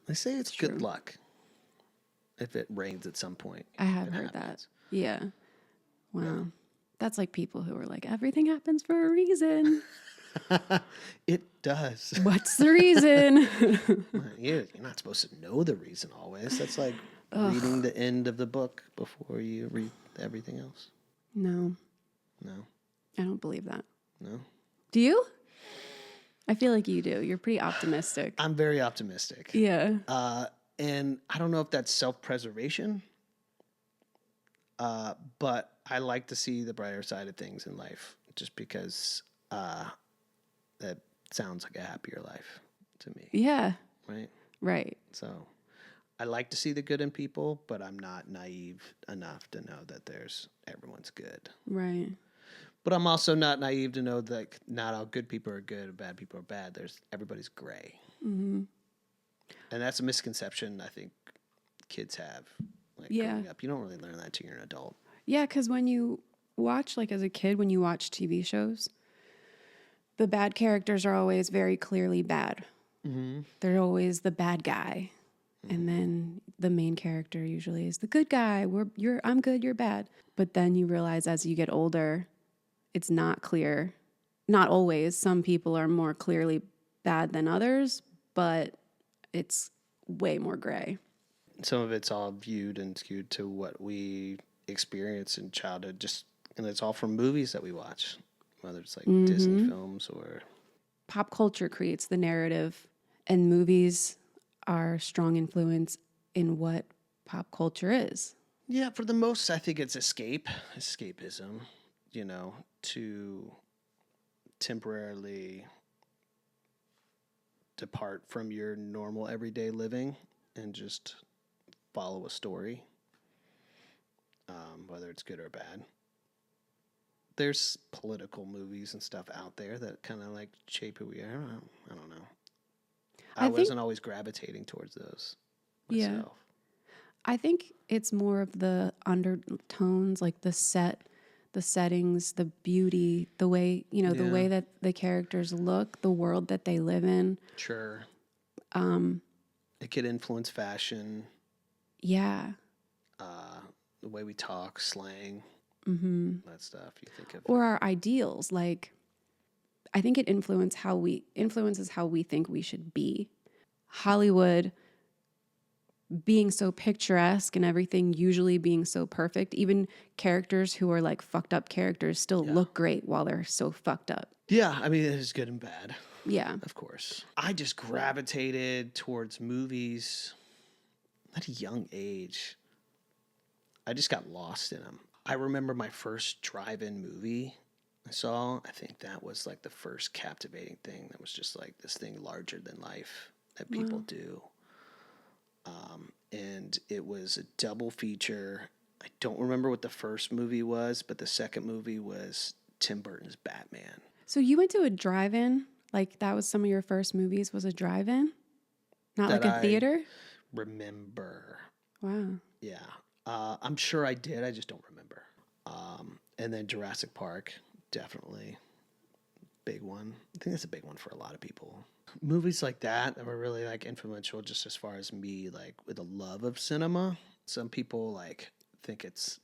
They say it's good true. luck if it rains at some point. I have It heard that. happens. Yeah. Wow. Yeah. That's like people who are like, everything happens for a reason. It does. What's the reason? You're not supposed to know the reason always. That's like reading the end of the book before you read everything else. No, No, I don't believe that. no. Do you? I feel like you do. You're pretty optimistic. I'm very optimistic. Yeah. And I don't know if that's self-preservation, but I like to see the brighter side of things in life just because that sounds like a happier life to me, Yeah. right? Right. So I like to see the good in people, but I'm not naive enough to know that everyone's good. Right. But I'm also not naive to know that not all good people are good and bad people are bad. Everybody's gray. Mm-hmm. And that's a misconception I think kids have. Like Yeah. growing up, you don't really learn that till you're an adult. Yeah, because when you watch, like as a kid, when you watch TV shows, the bad characters are always very clearly bad. Mm-hmm. They're always the bad guy. And then the main character usually is the good guy. I'm good, you're bad. But then you realize as you get older, it's not clear. Not always. Some people are more clearly bad than others, but it's way more gray. Some of it's all viewed and skewed to what we experience in childhood, and it's all from movies that we watch, whether it's like Disney films or Pop culture creates the narrative, and movies are strong influence in what pop culture is. yeah, for the most, I think it's escapism, to temporarily depart from your normal everyday living and just follow a story, whether it's good or bad. There's political movies and stuff out there that kind of like shape who we are. I don't know. I wasn't always gravitating towards those myself. Yeah. I think it's more of the undertones, like the settings, the beauty, the way, the way that the characters look, the world that they live in. Sure. It could influence fashion, Yeah. the way we talk, slang, that stuff. You think of Or our ideals. Like, I think it influences how we think we should be. Hollywood being so picturesque and everything usually being so perfect, even characters who are like fucked up characters still look great while they're so fucked up. Yeah, I mean, it is good and bad. Yeah. Of course. I just gravitated towards movies at a young age. I just got lost in them. I remember my first drive-in movie I saw. I think that was like the first captivating thing that was just like this thing larger than life that people do. And it was a double feature. I don't remember what the first movie was, but the second movie was Tim Burton's Batman. So you went to a drive-in? Like that was some of your first movies was a drive-in? Not That like a theater? Remember. Wow. Yeah. I'm sure I did. I just don't remember. And then Jurassic Park, definitely big one. I think that's a big one for a lot of people. Movies like that were really like influential just as far as me, like with a love of cinema. Some people like think it's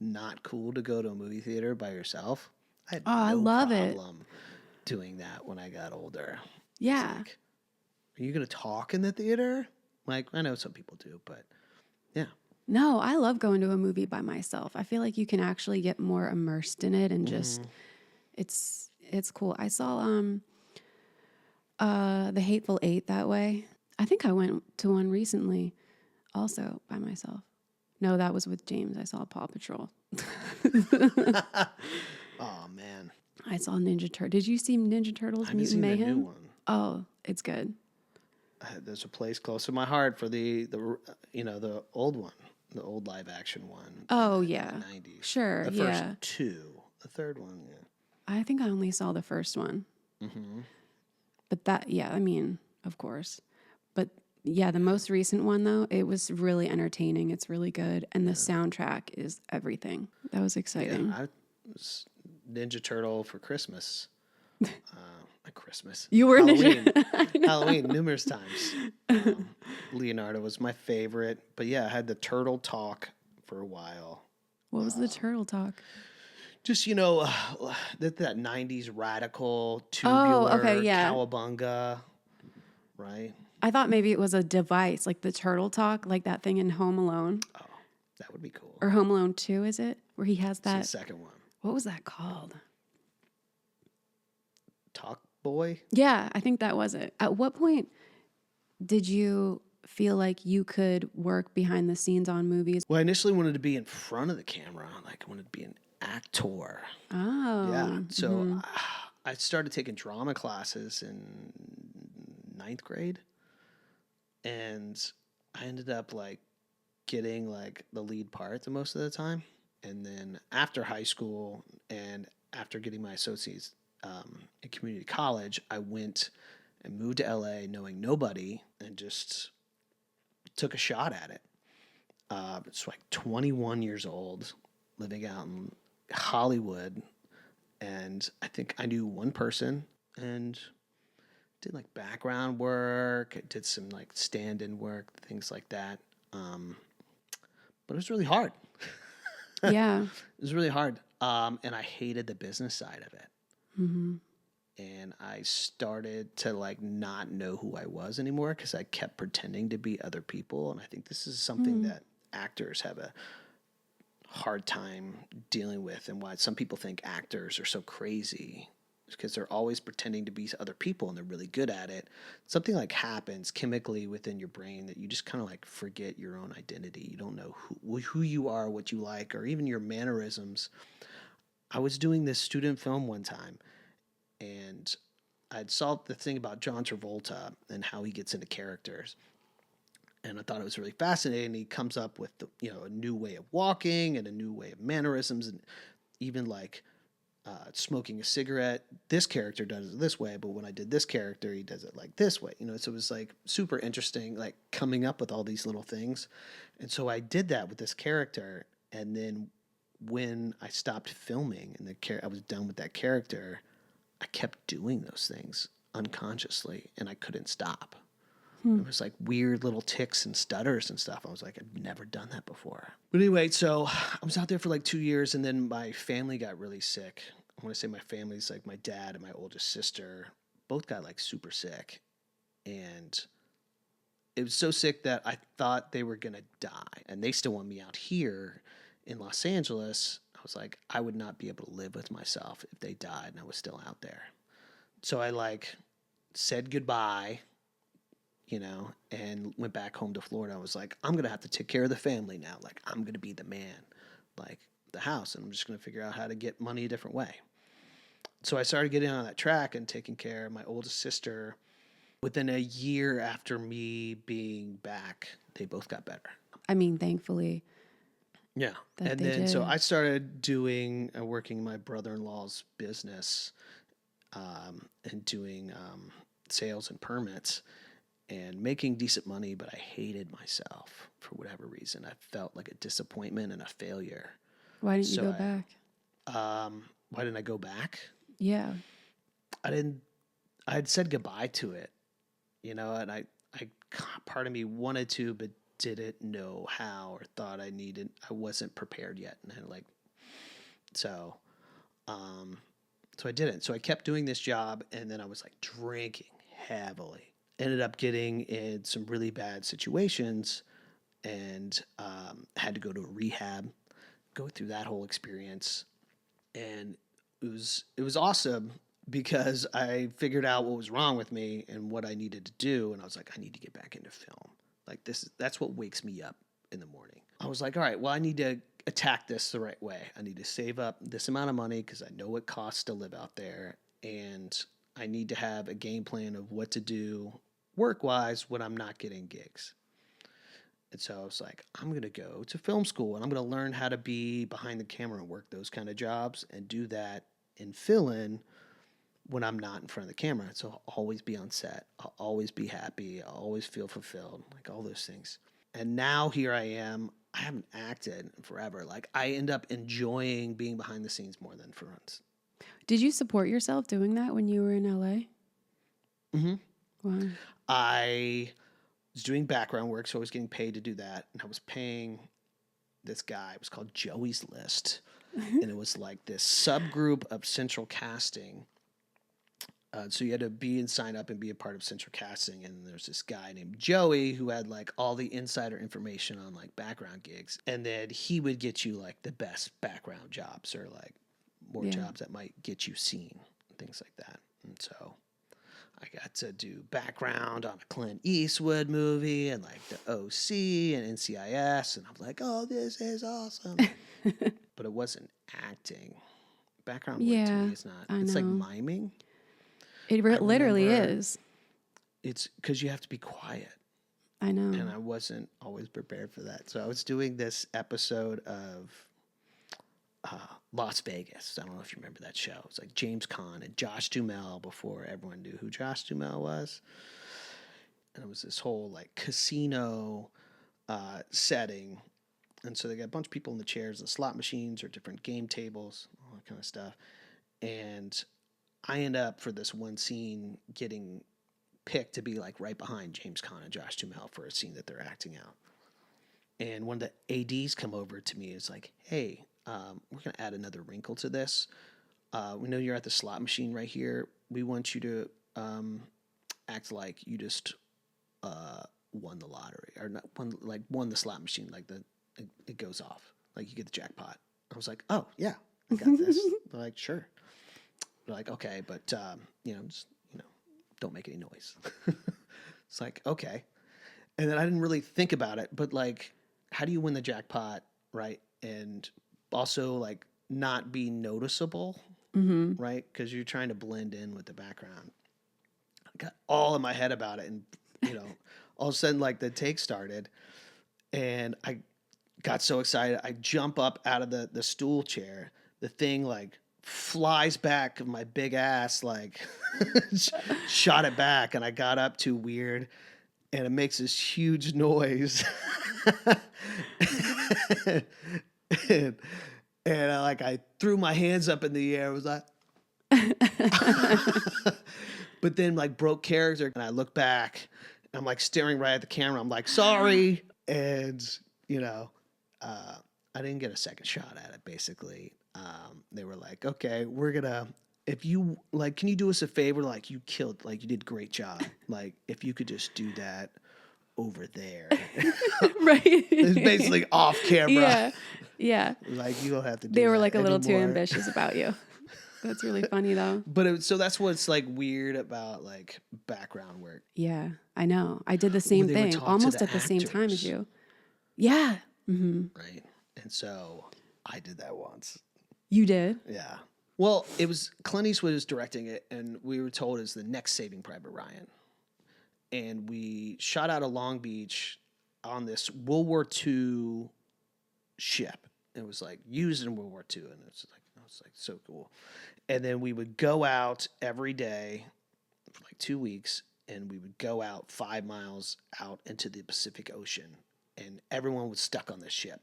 not cool to go to a movie theater by yourself. I had I love it. problem doing that when I got older. Yeah. It's like, are you going to talk in the theater? Like, I know some people do, but yeah. No, I love going to a movie by myself. I feel like you can actually get more immersed in it and just it's cool. I saw The Hateful Eight that way. I think I went to one recently also by myself. No, that was with James. I saw Paw Patrol. Oh, man. I saw Ninja Turtle. Did you see Ninja Turtles I haven't Mutant seen Mayhem? the new one. Oh, it's good. There's a place close to my heart for the old one, the old live action one. Oh, in yeah. the 90s. Sure, The first yeah. two. The third one, yeah. I think I only saw the first one. But that, yeah, I mean, of course. But yeah, the most recent one, though, it was really entertaining. It's really good. And the soundtrack is everything. That was exciting. Yeah, I was Ninja Turtle for Christmas. Christmas. You were Halloween. Ninja. Halloween numerous times. Leonardo was my favorite. But yeah, I had the turtle talk for a while. What was the turtle talk? Just, that 90s radical, Oh, okay, tubular, yeah. cowabunga, right? I thought maybe it was a device, like the turtle talk, like that thing in Home Alone Oh, that would be cool. or Home Alone 2, is it? Where he has It's the that. second one. What was that called? Talk Boy? Yeah, I think that was it. At what point did you feel like you could work behind the scenes on movies? Well, I initially wanted to be in front of the camera. Like, I wanted to be an actor. Oh. Yeah. So I started taking drama classes in ninth grade. And I ended up like getting like the lead part the most of the time. And then after high school and after getting my associates in community college, I went and moved to LA knowing nobody and just took a shot at it. It's like 21 years old, living out in Hollywood. And I think I knew one person and did like background work, did some like stand-in work, things like that. But it was really hard. Yeah. It was really hard. And I hated the business side of it. Mm-hmm. And I started to like not know who I was anymore because I kept pretending to be other people. And I think this is something that actors have a hard time dealing with, and why some people think actors are so crazy because they're always pretending to be other people and they're really good at it. Something like happens chemically within your brain that you just kind of like forget your own identity. You don't know who you are, what you like, or even your mannerisms. I was doing this student film one time, and I'd saw the thing about John Travolta and how he gets into characters. And I thought it was really fascinating. He comes up with a new way of walking and a new way of mannerisms, and even like smoking a cigarette. This character does it this way, but when I did this character, he does it like this way. So it was like super interesting, like coming up with all these little things. And so I did that with this character, and then when I stopped filming and I was done with that character, I kept doing those things unconsciously, and I couldn't stop. It was like weird little ticks and stutters and stuff. I was like, I've never done that before. But anyway, so I was out there for like 2 years, and then my family got really sick. I want to say my family's like my dad and my oldest sister both got like super sick. And it was so sick that I thought they were going to die. And they still want me out here in Los Angeles. I was like, I would not be able to live with myself if they died and I was still out there. So I like said goodbye, and went back home to Florida. I was like, I'm going to have to take care of the family now. Like, I'm going to be the man, like the house, and I'm just going to figure out how to get money a different way. So I started getting on that track and taking care of my oldest sister. Within a year after me being back, they both got better. I mean, thankfully. Yeah. And then so I started working in my brother-in-law's business and doing sales and permits and making decent money, but I hated myself for whatever reason. I felt like a disappointment and a failure. Why didn't you go back? Why didn't I go back? Yeah. I had said goodbye to it, and I part of me wanted to, but didn't know how or thought I wasn't prepared yet. And so I didn't. So I kept doing this job, and then I was like drinking heavily. Ended up getting in some really bad situations and had to go to a rehab, go through that whole experience. And it was awesome because I figured out what was wrong with me and what I needed to do. And I was like, I need to get back into film. Like that's what wakes me up in the morning. I was like, all right, well, I need to attack this the right way. I need to save up this amount of money because I know what costs to live out there. And I need to have a game plan of what to do work-wise when I'm not getting gigs. And so I was like, I'm going to go to film school and I'm going to learn how to be behind the camera and work those kind of jobs and do that and fill in when I'm not in front of the camera. So I'll always be on set. I'll always be happy. I'll always feel fulfilled, like all those things. And now here I am. I haven't acted in forever. Like I end up enjoying being behind the scenes more than front. Did you support yourself doing that when you were in LA? Mm-hmm. Wow. I was doing background work, so I was getting paid to do that, and I was paying this guy. It was called Joey's List, and it was like this subgroup of Central Casting. So you had to be and sign up and be a part of Central Casting, and there's this guy named Joey who had like all the insider information on like background gigs, and then he would get you like the best background jobs or like more Yeah. jobs that might get you seen, things like that. And so I got to do background on a Clint Eastwood movie and like the OC and NCIS, and I'm like, oh, this is awesome. But it wasn't acting. Background work to Yeah, me is not. I It's like know. miming. Literally remember- is. It's because you have to be quiet, I know. and I wasn't always prepared for that. So I was doing this episode of Las Vegas. I don't know if you remember that show. It's like James Caan and Josh Duhamel before everyone knew who Josh Duhamel was. And it was this whole like casino setting. And so they got a bunch of people in the chairs, the slot machines or different game tables, all that kind of stuff. And I end up for this one scene getting picked to be like right behind James Caan and Josh Duhamel for a scene that they're acting out. And one of the ADs come over to me. It's like, hey, we're going to add another wrinkle to this. We know you're at the slot machine right here. We want you to act like you just won the lottery or not won the slot machine. Like it goes off, like you get the jackpot. I was like, oh yeah, I got this. They're like, sure. They're like, okay, but just don't make any noise. It's like, okay. And then I didn't really think about it, but like, how do you win the jackpot, right? And also like not be noticeable, right? Because you're trying to blend in with the background. I got all in my head about it, and all of a sudden like the take started, and I got so excited. I jump up out of the stool chair. The thing like flies back of my big ass, like shot it back, and I got up too weird, and it makes this huge noise. and I threw my hands up in the air. It was like, but then like broke character, and I look back, and I'm like staring right at the camera. I'm like, sorry, and I didn't get a second shot at it. Basically, they were like, okay, we're gonna. If you like, can you do us a favor? Like, you killed, like, you did a great job. Like, if you could just do that over there. Right. It's basically off camera. Yeah. Yeah. Like, you don't have to do They were that like a little too anymore. ambitious about you. That's really funny though. But so that's what's like weird about like background work. Yeah, I know. I did the same they would thing talk to almost the at the same time actors. as you. Yeah. Right. And so I did that once. You did? Yeah. Well, it was Clint Eastwood was directing it, and we were told it's the next Saving Private Ryan. And we shot out of Long Beach on this World War II ship. It was like used in World War II, and it's like so cool. And then we would go out every day for like 2 weeks, and we would go out 5 miles out into the Pacific Ocean, and everyone was stuck on this ship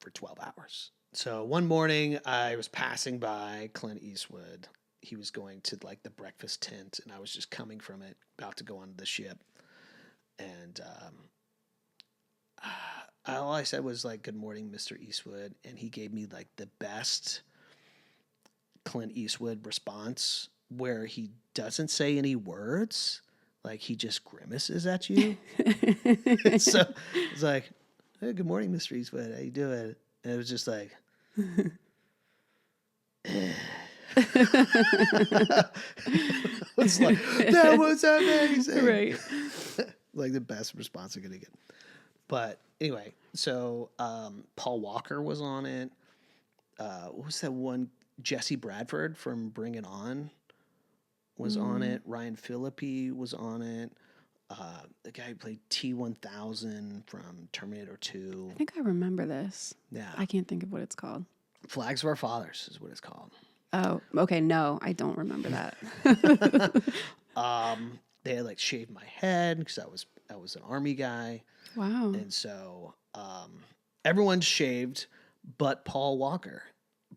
for 12 hours. So one morning I was passing by Clint Eastwood. He was going to like the breakfast tent, and I was just coming from it, about to go on the ship. And all I said was like, "Good morning, Mr. Eastwood." And he gave me like the best Clint Eastwood response, where he doesn't say any words. Like, he just grimaces at you. So it's like, "Hey, good morning, Mr. Eastwood. How you doing?" And it was just like, it's like, that was amazing. Right. Like the best response I'm gonna get. But anyway, so Paul Walker was on it. What was that one? Jesse Bradford from Bring It On was on it. Ryan Phillippe was on it. The guy who played T-1000 from Terminator 2. I think I remember this. Yeah. I can't think of what it's called. Flags of Our Fathers is what it's called. Oh, okay. No, I don't remember that. They had like shaved my head because I was an army guy. Wow. And so everyone's shaved but Paul Walker.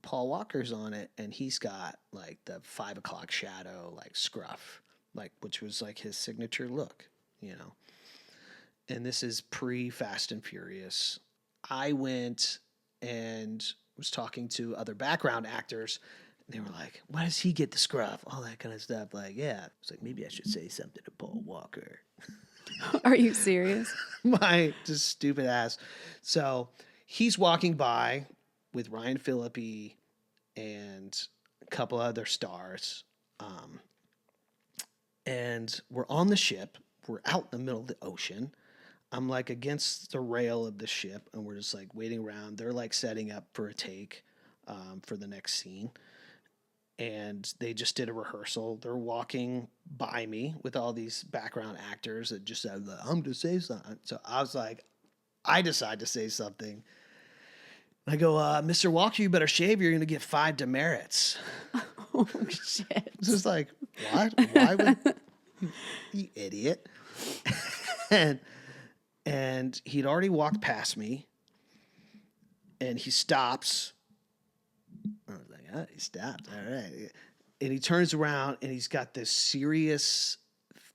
Paul Walker's on it, and he's got like the 5 o'clock shadow, like scruff, like, which was like his signature look, and this is pre Fast and Furious. I went and was talking to other background actors. And they were like, "Why does he get the scruff?" All that kind of stuff. Like, yeah. It's like, maybe I should say something to Paul Walker. Are you serious? My just stupid ass. So he's walking by with Ryan Phillippe and a couple other stars. And we're on the ship. We're out in the middle of the ocean. I'm like against the rail of the ship, and we're just like waiting around. They're like setting up for a take for the next scene. And they just did a rehearsal. They're walking by me with all these background actors that just said, "I'm going to say something." So I was like, I decide to say something. I go, "Mr. Walker, you better shave. You're going to get 5 demerits." Oh, shit. It's just like, what? Why would you idiot? and he'd already walked past me, and he stops. I was like, "Oh, he stopped. All right." And he turns around, and he's got this serious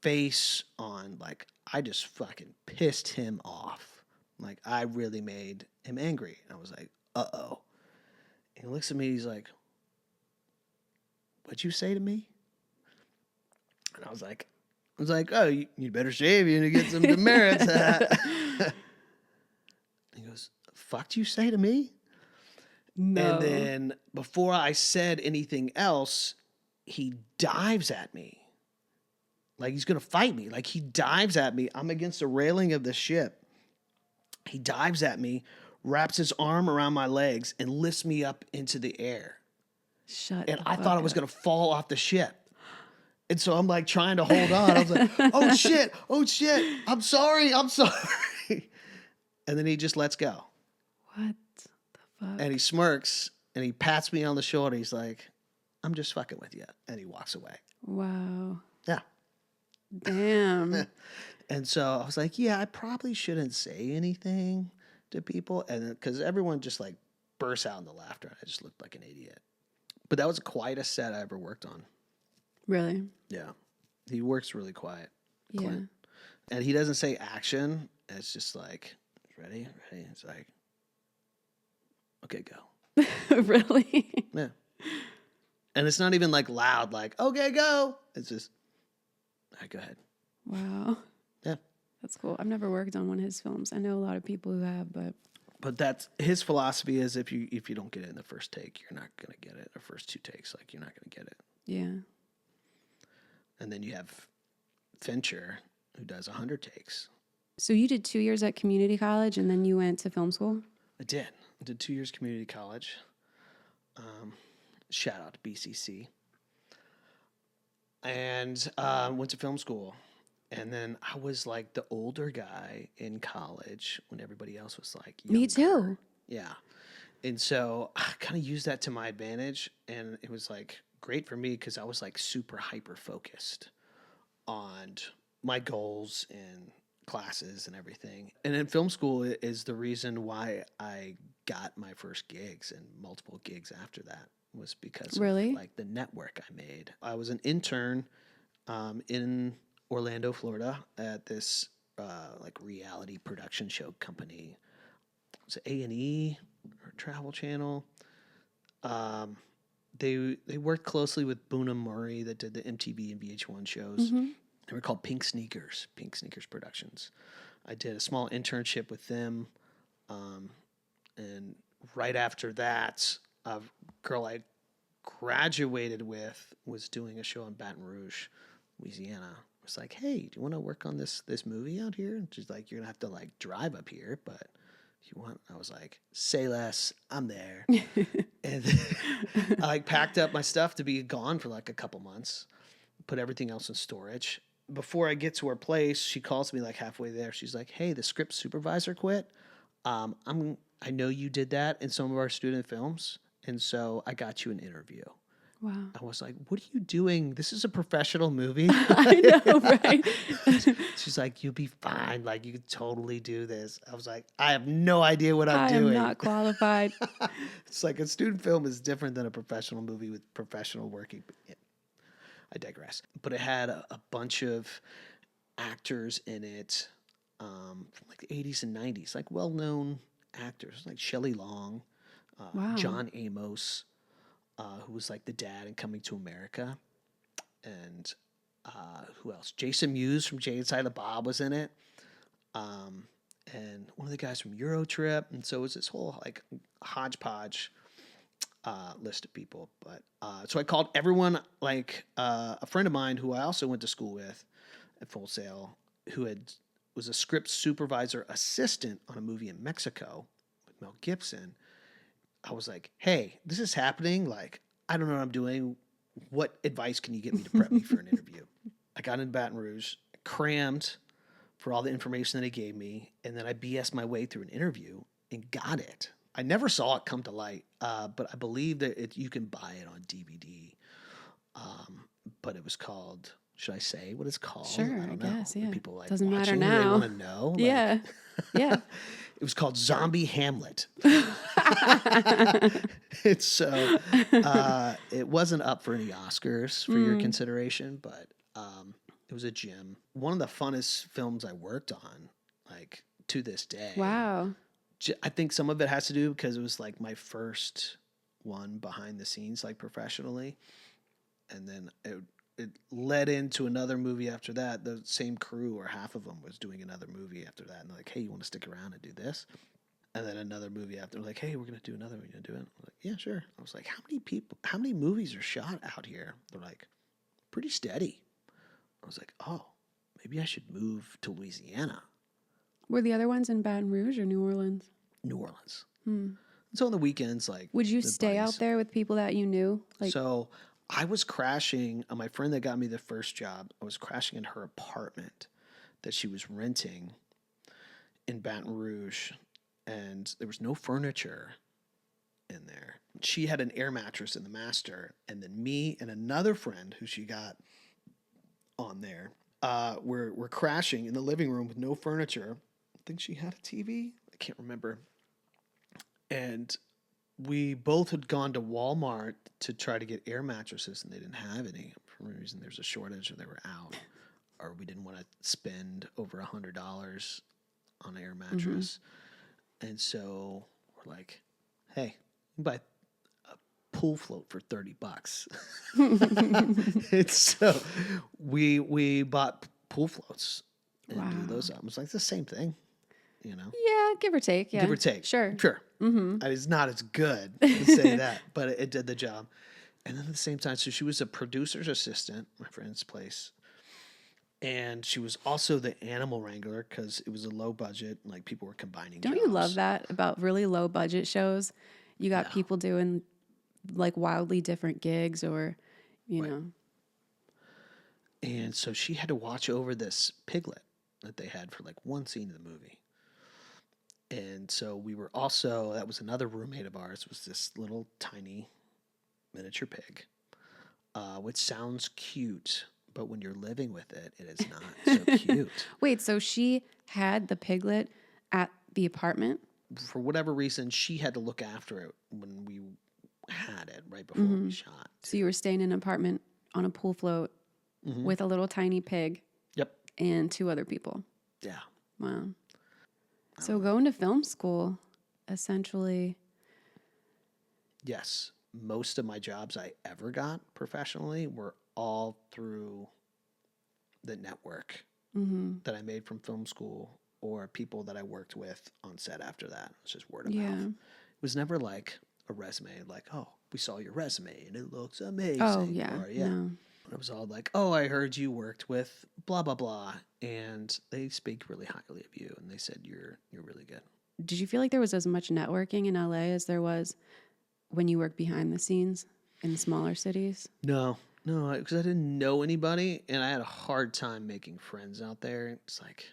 face on, like I just fucking pissed him off. Like I really made him angry. And I was like, "Uh-oh." And he looks at me, he's like, "What'd you say to me?" And I was like, "Oh, you better shave. You're going to get some demerits." He goes, "Fuck'd you say to me?" No. And then before I said anything else, he dives at me. Like he's going to fight me. Like he dives at me. I'm against the railing of the ship. He dives at me, wraps his arm around my legs, and lifts me up into the air. Shut And the I fuck thought I was up. going to fall off the ship. And so I'm like trying to hold on. I was like, "Oh shit. I'm sorry. And then he just lets go. What the fuck? And he smirks and he pats me on the shoulder. He's like, "I'm just fucking with you." And he walks away. Wow. Yeah. Damn. And so I was like, yeah, I probably shouldn't say anything to people. And because everyone just like bursts out into laughter. And I just looked like an idiot. But that was the quietest set I ever worked on. Really? Yeah. He works really quiet. Yeah. Clint. And he doesn't say action. It's just like, ready? It's like, okay, go. Really? Yeah. And it's not even like loud, like, okay, go. It's just, all right, go ahead. Wow. Yeah. That's cool. I've never worked on one of his films. I know a lot of people who have, but But that's his philosophy is if you don't get it in the first take, you're not gonna get it. Or first 2 takes, like you're not gonna get it. yeah. And then you have Fincher, who does 100 takes. So you did 2 years at community college and then you went to film school? I did 2 years community college. Shout out to BCC. And went to film school. And then I was like the older guy in college when everybody else was like younger. Me too. Yeah. And so I kind of used that to my advantage. And it was like great for me because I was like super hyper focused on my goals and classes and everything. And in film school is the reason why I got my first gigs and multiple gigs after that was because Really? of like the network I made. I was an intern in Orlando, Florida at this like reality production show company. It's A&E or Travel Channel. They worked closely with Boone and Murray that did the MTV and VH1 shows. Mm-hmm. They were called Pink Sneakers Productions. I did a small internship with them. And right after that, a girl I graduated with was doing a show in Baton Rouge, Louisiana. I was like, "Hey, do you want to work on this movie out here?" And she's like, "You're going to have to like drive up here, but if you want." I was like, "Say less, I'm there." And I like packed up my stuff to be gone for like a couple months, put everything else in storage. Before I get to her place, she calls me like halfway there. She's like, "Hey, the script supervisor quit. I know you did that in some of our student films, and so I got you an interview." Wow. I was like, "What are you doing? This is a professional movie." I know, right? She's like, "You'll be fine. Like, you could totally do this." I was like, "I have no idea what I'm I doing." am not qualified. It's like a student film is different than a professional movie with professional working. Yeah, I digress. But it had a bunch of actors in it from like the 80s and 90s, like well-known actors like Shelley Long, Wow. John Amos, who was like the dad in Coming to America, and who else? Jason Mewes from Jay and Silent Bob was in it, and one of the guys from Eurotrip, and so it was this whole like hodgepodge list of people. But so I called everyone, like a friend of mine who I also went to school with at Full Sail, who was a script supervisor assistant on a movie in Mexico with Mel Gibson. I was like, hey, this is happening. Like, I don't know what I'm doing. What advice can you get me to prep me for an interview? I got into Baton Rouge, crammed for all the information that he gave me, and then I BS my way through an interview and got it. I never saw it come to light, but I believe that you can buy it on DVD. But it was called, should I say what it's called? Sure, I I don't know. guess, yeah. People like Doesn't matter watching, they now. want to know. Like, Yeah. Yeah. it was called Zombie Hamlet. It's so it wasn't up for any Oscars for your consideration, but it was a gem. One of the funnest films I worked on, like to this day. Wow. I think some of it has to do because it was like my first one behind the scenes, like professionally, and then it led into another movie after that. The same crew, or half of them, was doing another movie after that, and they're like, "Hey, you want to stick around and do this?" And then another movie after, like, "Hey, we're gonna do another one. You gonna do it?" I'm like, "Yeah, sure." I was like, how many movies are shot out here?" They're like, "Pretty steady." I was like, "Oh, maybe I should move to Louisiana." Were the other ones in Baton Rouge or New Orleans? New Orleans. So on the weekends, like, Would you the stay buddies- out there with people that you knew? Like, So I was crashing. My friend that got me the first job, I was crashing in her apartment that she was renting in Baton Rouge, and there was no furniture in there. She had an air mattress in the master, and then me and another friend who she got on there were crashing in the living room with no furniture. I think she had a TV. I can't remember. And we both had gone to Walmart to try to get air mattresses, and they didn't have any. For some reason, there's a shortage, or they were out, or we didn't want to spend over $100 on an air mattress. And so we're like, "Hey, you can buy a pool float for $30." And so we bought pool floats and Wow. do those up. It was like the same thing, yeah, give or take. Yeah. give or take. Sure. Sure. It's not as good to say that, but it did the job. And then at the same time, so she was a producer's assistant, my friend's place. And she was also the animal wrangler because it was a low budget, like people were combining Don't jobs. you love that about really low budget shows? You got people doing like wildly different gigs or, you know. And so she had to watch over this piglet that they had for like one scene in the movie. And so we were also, that was another roommate of ours, was this little tiny miniature pig, which sounds cute, but when you're living with it, it is not so cute. Wait, so she had the piglet at the apartment? For whatever reason, she had to look after it when we had it right before we shot. So you were staying in an apartment on a pool float with a little tiny pig Yep. and two other people. Yeah. Wow. So going to film school, essentially. Yes. Most of my jobs I ever got professionally were all through the network that I made from film school or people that I worked with on set after that. It's just word of mouth. It was never like a resume, like, "Oh, we saw your resume and it looks amazing." Oh, yeah. Or, yeah. No. It was all like, "Oh, I heard you worked with blah, blah, blah." And they speak really highly of you. And they said, you're really good. Did you feel like there was as much networking in LA as there was when you worked behind the scenes in smaller cities? No, because I didn't know anybody and I had a hard time making friends out there. It's like,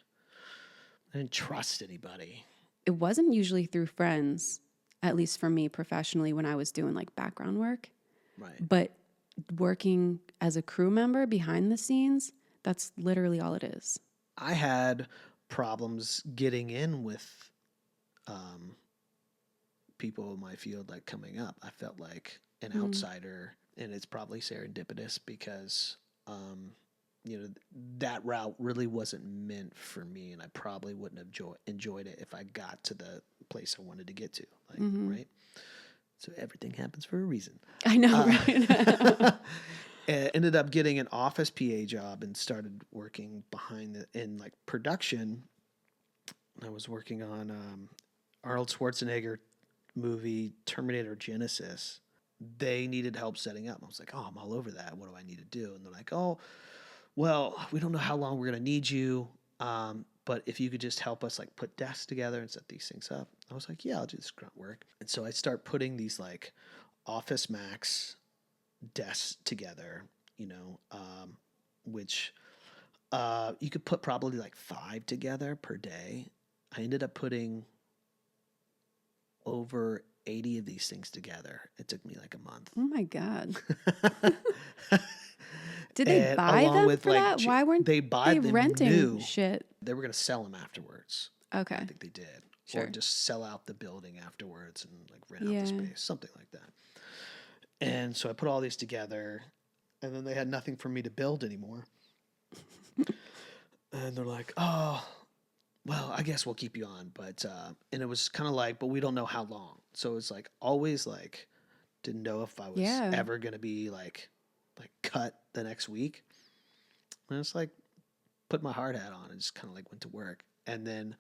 I didn't trust anybody. It wasn't usually through friends, at least for me professionally when I was doing like background work. Right. But working as a crew member behind the scenes, that's literally all it is. I had problems getting in with people in my field, like coming up. I felt like an outsider, and it's probably serendipitous because that route really wasn't meant for me, and I probably wouldn't have enjoyed it if I got to the place I wanted to get to. Like, right? So everything happens for a reason. I know, right? Ended up getting an office PA job and started working in like production. I was working on Arnold Schwarzenegger movie Terminator Genesis. They needed help setting up. I was like, oh, I'm all over that. What do I need to do? And they're like, oh, well, we don't know how long we're going to need you. But if you could just help us like put desks together and set these things up. I was like, yeah, I'll do this grunt work. And so I start putting these like Office Max desks together, which you could put probably like 5 together per day. I ended up putting over 80 of these things together. It took me like a month. Oh my God. Did they And buy along them with, for like, that? Why weren't they buy they them renting new. shit? They were going to sell them afterwards. Okay. I think they did. Sure. Or just sell out the building afterwards and like rent out Yeah. the space, something like that. And so I put all these together, and then they had nothing for me to build anymore. And they're like, oh, well, I guess we'll keep you on. But, and it was kind of like, but we don't know how long. So it's like always like, didn't know if I was Yeah. ever going to be like cut the next week. And it's like, put my hard hat on and just kind of like went to work. And then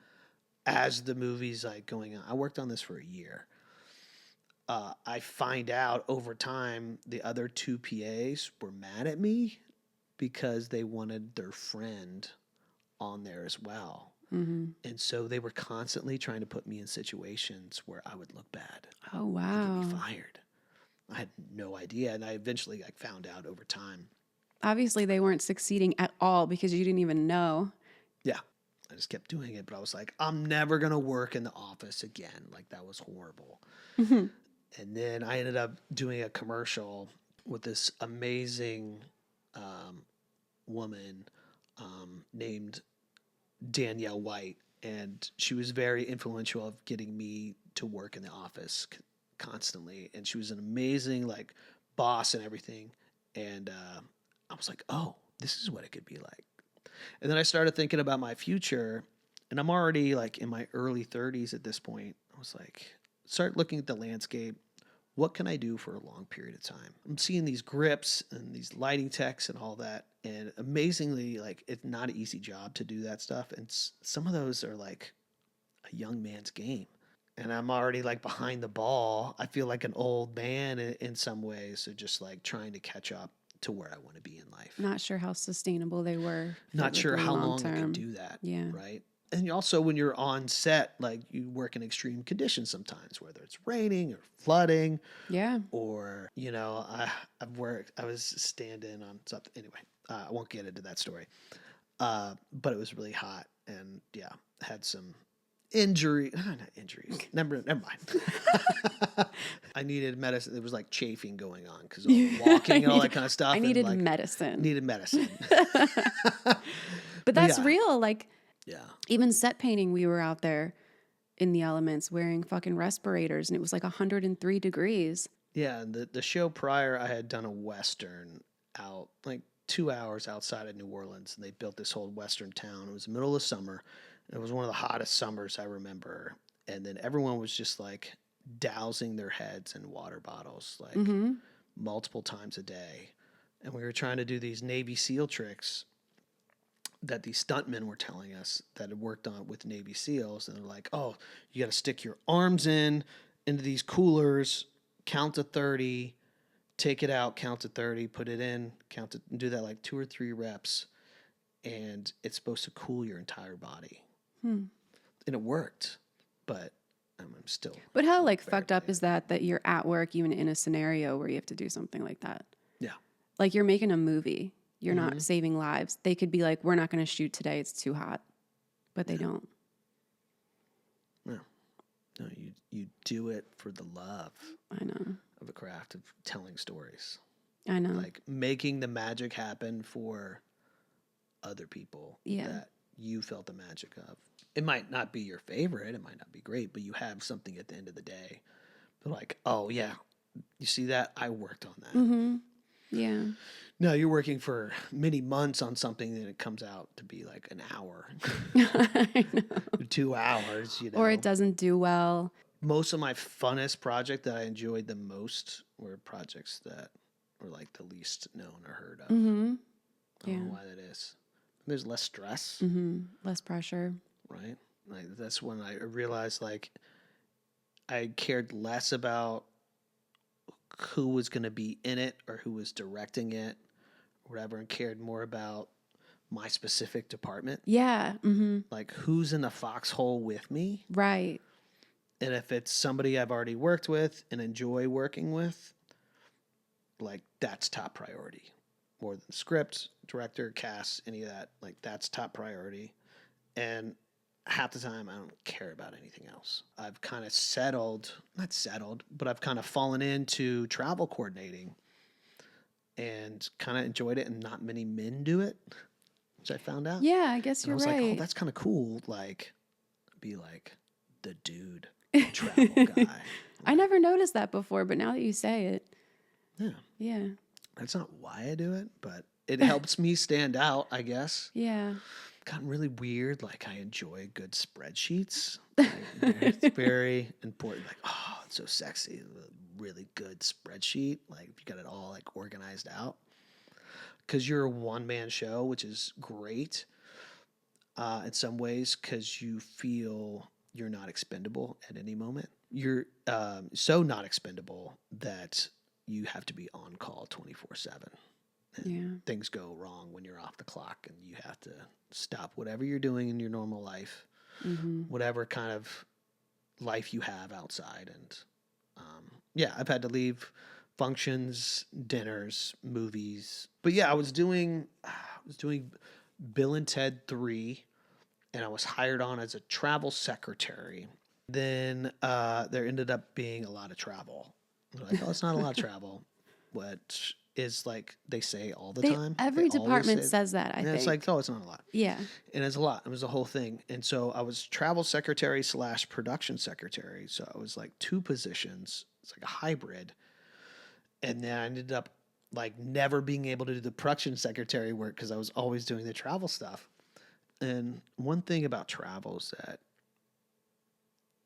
as the movie's like going on, I worked on this for a year. I find out over time the other 2 PAs were mad at me because they wanted their friend on there as well. Mm-hmm. And so they were constantly trying to put me in situations where I would look bad. Oh, and wow. get me fired. I had no idea. And I eventually like found out over time. Obviously, they weren't succeeding at all because you didn't even know. Yeah. I just kept doing it. But I was like, I'm never going to work in the office again. Like that was horrible. Mm-hmm. And then I ended up doing a commercial with this amazing woman named Danielle White. And she was very influential of getting me to work in the office constantly. And she was an amazing like boss and everything. And I was like, oh, this is what it could be like. And then I started thinking about my future. And I'm already like in my early 30s at this point. I was like, start looking at the landscape. What can I do for a long period of time? I'm seeing these grips and these lighting techs and all that. And amazingly, like, it's not an easy job to do that stuff. And some of those are like a young man's game. And I'm already like behind the ball. I feel like an old man in some ways. So just like trying to catch up to where I want to be in life. Not sure how sustainable they were. Not sure how long I term. can do that. Yeah. Right. And also when you're on set, like you work in extreme conditions sometimes, whether it's raining or flooding. Yeah. Or, I was stand-in on something. Anyway, I won't get into that story. But it was really hot and had some not injuries. Never mind. I needed medicine. There was like chafing going on because walking and all that kind of stuff. I needed and, like, medicine. Needed medicine. But that's Yeah. real. Like, Yeah. even set painting, we were out there in the elements wearing fucking respirators and it was like 103 degrees. Yeah, and the show prior, I had done a Western out like 2 hours outside of New Orleans, and they built this whole Western town. It was the middle of summer. It was one of the hottest summers I remember. And then everyone was just like dousing their heads in water bottles like Mm-hmm. multiple times a day. And we were trying to do these Navy SEAL tricks that these stuntmen were telling us that had worked on with Navy SEALs. And they're like, oh, you got to stick your arms into these coolers, count to 30, take it out, count to 30, put it in, count it, and do that like 2 or 3 reps. And it's supposed to cool your entire body. And it worked, but I'm still. But how like very fucked up bad. is that you're at work even in a scenario where you have to do something like that? Yeah. Like you're making a movie. You're not saving lives. They could be like, we're not going to shoot today. It's too hot. But they don't. No, you do it for the love I know. of a craft of telling stories. I know. Like making the magic happen for other people Yeah. that you felt the magic of. It might not be your favorite, it might not be great, but you have something at the end of the day. But like, oh yeah, you see that? I worked on that. Mm-hmm. Yeah. No, you're working for many months on something and it comes out to be like an hour, I know. 2 hours, Or it doesn't do well. Most of my funnest project that I enjoyed the most were projects that were like the least known or heard of. Mm-hmm. I Yeah. don't know why that is. There's less stress, Mm-hmm. Less pressure. right? Like that's when I realized like I cared less about who was going to be in it or who was directing it or whatever, and cared more about my specific department. Yeah. Mm-hmm. Like who's in the foxhole with me. Right. And if it's somebody I've already worked with and enjoy working with, like that's top priority. More than script, director, cast, any of that. Like that's top priority. And half the time I don't care about anything else. I've kind of not settled, but I've kind of fallen into travel coordinating and kind of enjoyed it, and not many men do it, which I found out. Yeah, I guess And I you're was like, oh, right. that's kind of cool. Like, be like the dude travel guy. I never noticed that before, but now that you say it, Yeah. yeah. That's not why I do it, but it helps me stand out, I guess. Yeah. Gotten really weird. Like, I enjoy good spreadsheets. Like, it's very important. Like, oh, it's so sexy. A really good spreadsheet. Like, if you got it all like organized out. Because you're a one-man show, which is great in some ways, because you feel you're not expendable at any moment. You're so not expendable that you have to be on call 24/7. Yeah. Things go wrong when you're off the clock and you have to stop whatever you're doing in your normal life, Mm-hmm. whatever kind of life you have outside. And yeah, I've had to leave functions, dinners, movies. But yeah, I was doing Bill and Ted 3, and I was hired on as a travel secretary. Then there ended up being a lot of travel. They're like, oh, it's not a lot of travel. What is like they say all the time. Every They always department say- says that, I and think. it's like, oh, it's not a lot. Yeah. And it's a lot. It was a whole thing. And so I was travel secretary / production secretary. So I was like 2 positions. It's like a hybrid. And then I ended up like never being able to do the production secretary work because I was always doing the travel stuff. And one thing about travel is that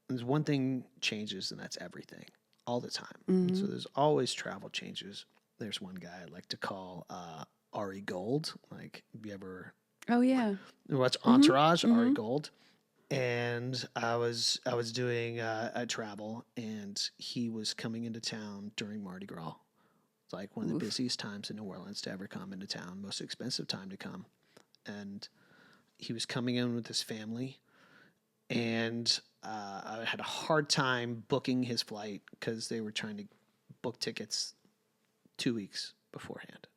there's one thing changes, and that's everything all the time. Mm-hmm. So there's always travel changes. There's one guy I like to call Ari Gold. Like, have you ever Oh, yeah. watched Entourage? Mhm. Ari Gold. And I was doing a travel, and he was coming into town during Mardi Gras. It's like one of the busiest times in New Orleans to ever come into town, most expensive time to come. And he was coming in with his family, and I had a hard time booking his flight because they were trying to book tickets 2 weeks beforehand.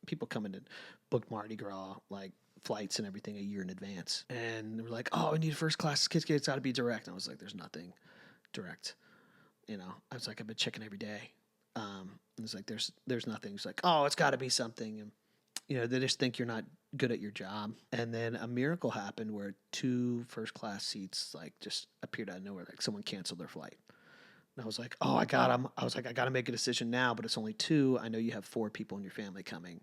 People come in to book Mardi Gras, like flights and everything, a year in advance. And they were like, oh, I need first class tickets. It's got to be direct. And I was like, there's nothing direct. You know, I was like, I've been checking every day. And it's like, there's nothing. It's like, oh, it's got to be something. And, you know, they just think you're not good at your job. And then a miracle happened where 2 first class seats like just appeared out of nowhere. Like someone canceled their flight. And I was like, oh, I got them. I was like, I got to make a decision now, but it's only 2. I know you have 4 people in your family coming.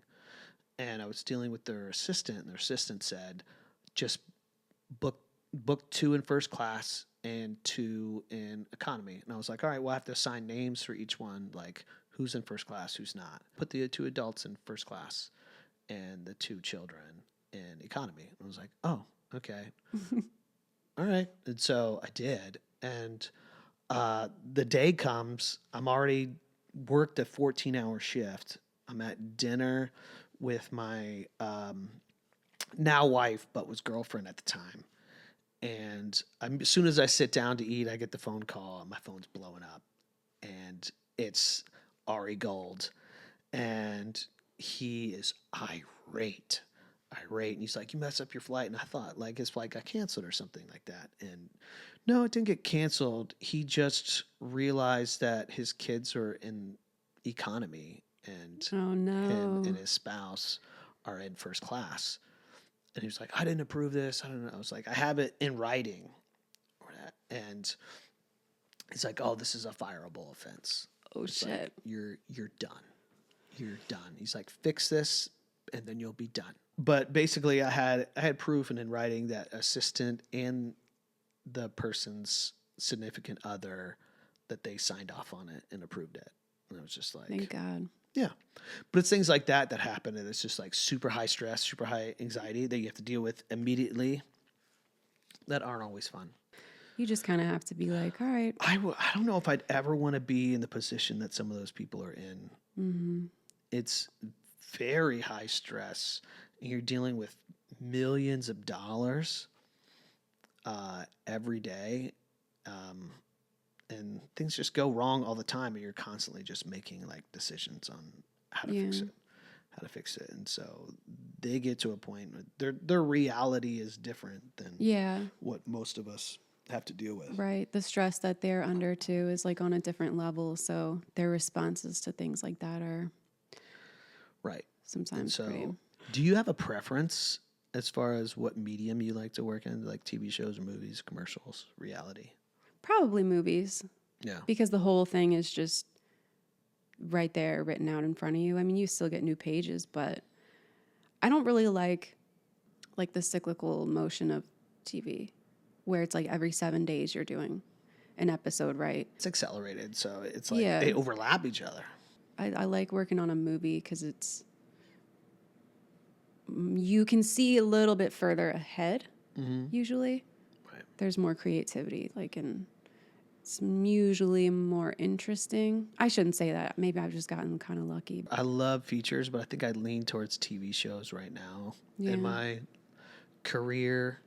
And I was dealing with their assistant, and their assistant said, just book 2 in first class and 2 in economy. And I was like, all right, well, I have to assign names for each one, like who's in first class, who's not. Put the 2 adults in first class and the 2 children in economy. And I was like, oh, okay. All right. And so I did. And the day comes, I'm already worked a 14-hour shift. I'm at dinner with my now wife, but was girlfriend at the time. And as soon as I sit down to eat, I get the phone call, and my phone's blowing up. And it's Ari Gold. And he is irate. And he's like, you messed up your flight. And I thought, like, his flight got canceled or something like that. And no, it didn't get canceled. He just realized that his kids are in economy, and Oh, no. him and his spouse are in first class. And he was like, I didn't approve this. I don't know. I was like, I have it in writing. And he's like, oh, this is a fireable offense. Oh, It's shit. like, you're done. you're done. He's like, fix this, and then you'll be done. But basically, I had proof and in writing that assistant and the person's significant other that they signed off on it and approved it. And I was just like, Thank God. yeah. But it's things like that happen, and it's just like super high stress, super high anxiety that you have to deal with immediately that aren't always fun. You just kind of have to be like, all right. I don't know if I'd ever want to be in the position that some of those people are in. Mm-hmm. It's very high stress. And you're dealing with millions of dollars every day. And things just go wrong all the time, and you're constantly just making like decisions on how to fix it. And so they get to a point where their reality is different than what most of us have to deal with. Right. The stress that they're under too is like on a different level. So their responses to things like that are right. Sometimes so pretty. Do you have a preference as far as what medium you like to work in, like TV shows or movies, commercials, reality? Probably movies. Yeah. Because the whole thing is just right there written out in front of you. I mean, you still get new pages, but I don't really like the cyclical motion of TV where it's like every 7 days you're doing an episode, right? It's accelerated, so it's like they overlap each other. I like working on a movie because you can see a little bit further ahead, usually. Right. There's more creativity, it's usually more interesting. I shouldn't say that. Maybe I've just gotten kind of lucky. I love features, but I think I lean towards TV shows right now in my career.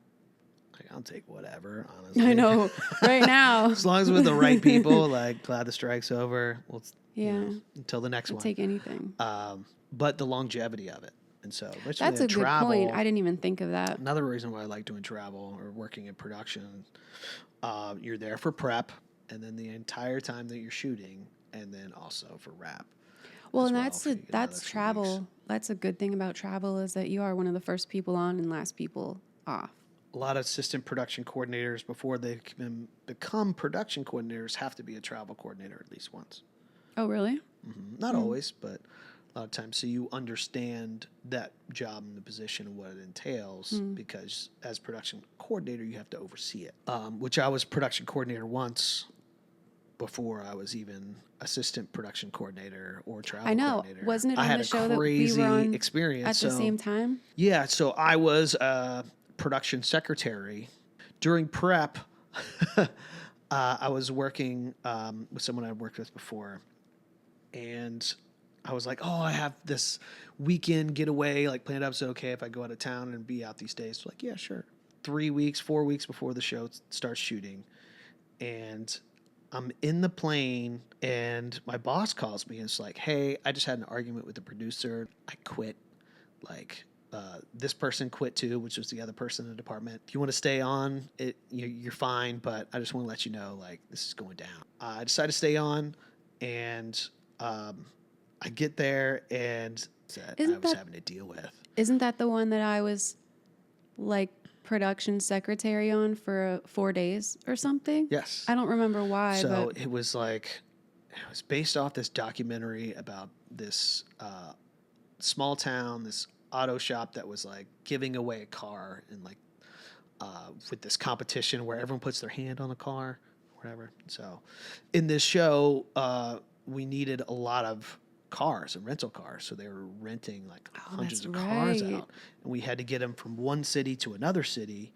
I'll take whatever, honestly. I know, right now. As long as with the right people, like glad the strike's over. Well, until the next I'll one. take anything. But the longevity of it. And so that's a good point. I didn't even think of that. Another reason why I like doing travel or working in production, you're there for prep, and then the entire time that you're shooting, and then also for wrap. Well, and that's travel. Weeks. That's a good thing about travel is that you are one of the first people on and last people off. A lot of assistant production coordinators, before they can become production coordinators, have to be a travel coordinator at least once. Oh, really? Mm-hmm. Not always, but a lot of times. So you understand that job and the position and what it entails, because as production coordinator, you have to oversee it, which I was production coordinator once before I was even assistant production coordinator or travel coordinator. Wasn't it on the show that we were on experience at the same time? Yeah, so I was production secretary. During prep, I was working with someone I'd worked with before, and I was like, I have this weekend getaway, like planned up. So okay if I go out of town and be out these days? So like, yeah, sure. 3 weeks, 4 weeks before the show starts shooting, and I'm in the plane, and my boss calls me and it's like, hey, I just had an argument with the producer. I quit. This person quit too, which was the other person in the department. If you want to stay on, you're fine, but I just want to let you know, this is going down. I decided to stay on, and I get there, and I was having to deal with. Isn't that the one that I was production secretary on for 4 days or something? Yes. I don't remember why. So it was based off this documentary about this small town, this auto shop that was giving away a car, and with this competition where everyone puts their hand on the car, whatever. So in this show, we needed a lot of cars and rental cars, so they were renting hundreds of cars out, and we had to get them from one city to another city.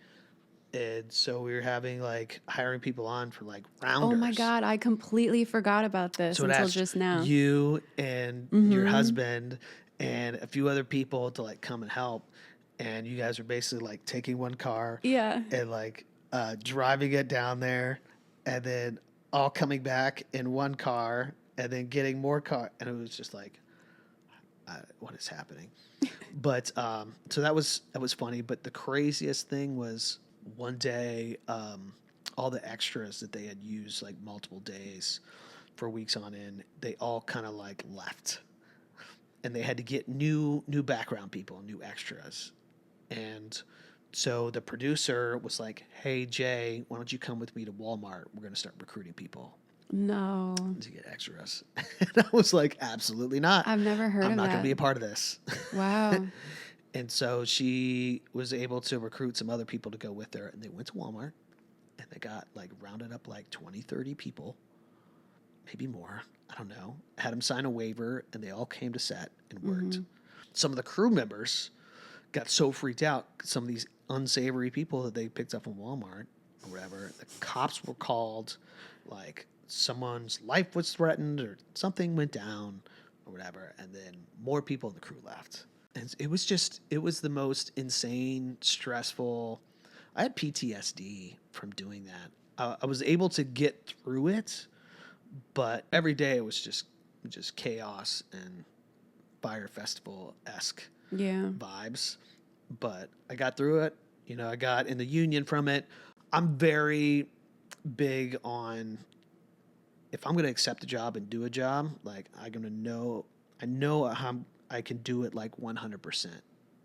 And so we were having hiring people on for rounders. Oh my God, I completely forgot about this until just now. You and your husband and a few other people to come and help, and you guys are basically taking one car, and driving it down there, and then all coming back in one car, and then getting more car, and it was just what is happening? But so that was funny. But the craziest thing was one day, all the extras that they had used multiple days for weeks on end, they all kind of left, and they had to get new background people, new extras, and so the producer was like, "Hey Jay, why don't you come with me to Walmart? We're going to start recruiting people." No. to get extras. And I was like, absolutely not. I've never heard I'm of not going that. to be a part of this. Wow. And so she was able to recruit some other people to go with her. And they went to Walmart and they got like rounded up like 20, 30 people, maybe more. I don't know. Had them sign a waiver and they all came to set and worked. Some of the crew members got so freaked out, some of these unsavory people that they picked up from Walmart or whatever, the cops were called, like someone's life was threatened or something went down or whatever, and then more people in the crew left. And it was the most insane, stressful. I had PTSD from doing that. I was able to get through it, but every day it was just chaos and Fire Festival-esque Yeah. vibes. But I got through it. I got in the union from it. I'm very big on, if I'm going to accept a job and do a job, like I know how I can do it like 100%,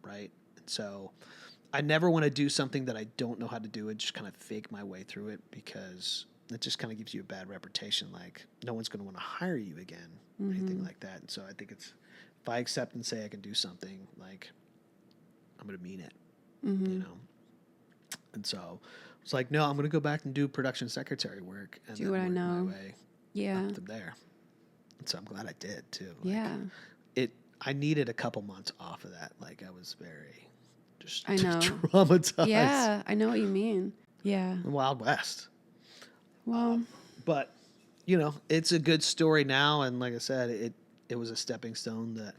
right? And so I never want to do something that I don't know how to do and just kind of fake my way through it, because it just kind of gives you a bad reputation. Like no one's going to want to hire you again, or anything like that. And so I think if I accept and say I can do something, like I'm going to mean it, And so it's like, no, I'm going to go back and do production secretary work and Do then what I work know. my way Yeah. up from there. And so I'm glad I did too. Like, Yeah. I needed a couple months off of that. Like I was very just I know. traumatized. Yeah. I know what you mean. Yeah. The Wild West. Well, But, it's a good story now. And like I said, it was a stepping stone that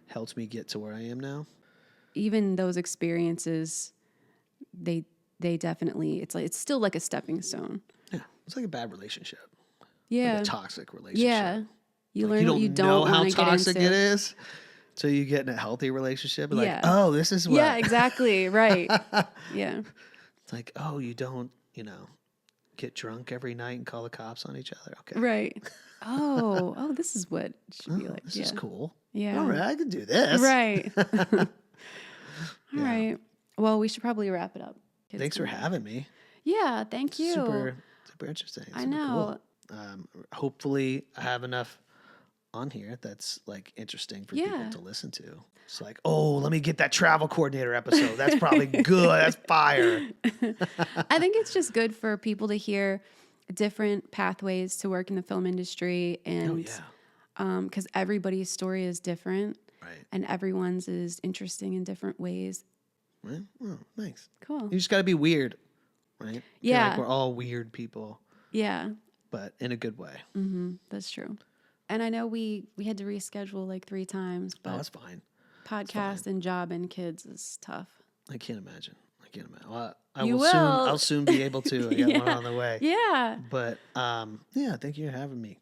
helped me get to where I am now. even those experiences, they definitely, it's still like a stepping stone. Yeah. It's like a bad relationship. Yeah. Like a toxic relationship. Yeah. You Like, learn what you don't know how want to get toxic into. it is. So you get in a healthy relationship and Yeah. like, oh, this is what. Yeah, exactly. Right. Yeah. It's like, oh, you don't, get drunk every night and call the cops on each other. Okay. Right. Oh, this is what it should be like. This Yeah. is cool. Yeah. All right, I can do this. Right. All Yeah. right. Well, we should probably wrap it up. Kids Thanks for come back. having me. Yeah, thank you. Super interesting. I Super know. Cool. Hopefully I have enough on here that's like interesting for people Yeah. to listen to. It's like, oh, let me get that travel coordinator episode. That's probably good. That's fire. I think it's just good for people to hear different pathways to work in the film industry, and Oh yeah. because everybody's story is different Right. and everyone's is interesting in different ways. Well, oh, thanks. Cool. You just got to be weird, right? I feel Yeah. like we're all weird people, Yeah, but in a good way. that's true. And I know we had to reschedule like 3 times, Oh, but that's fine. podcast and job and kids is tough. I can't imagine. Well, I You will soon. will. I'll soon be able to. I got one Yeah. on the way. Yeah. But yeah, thank you for having me.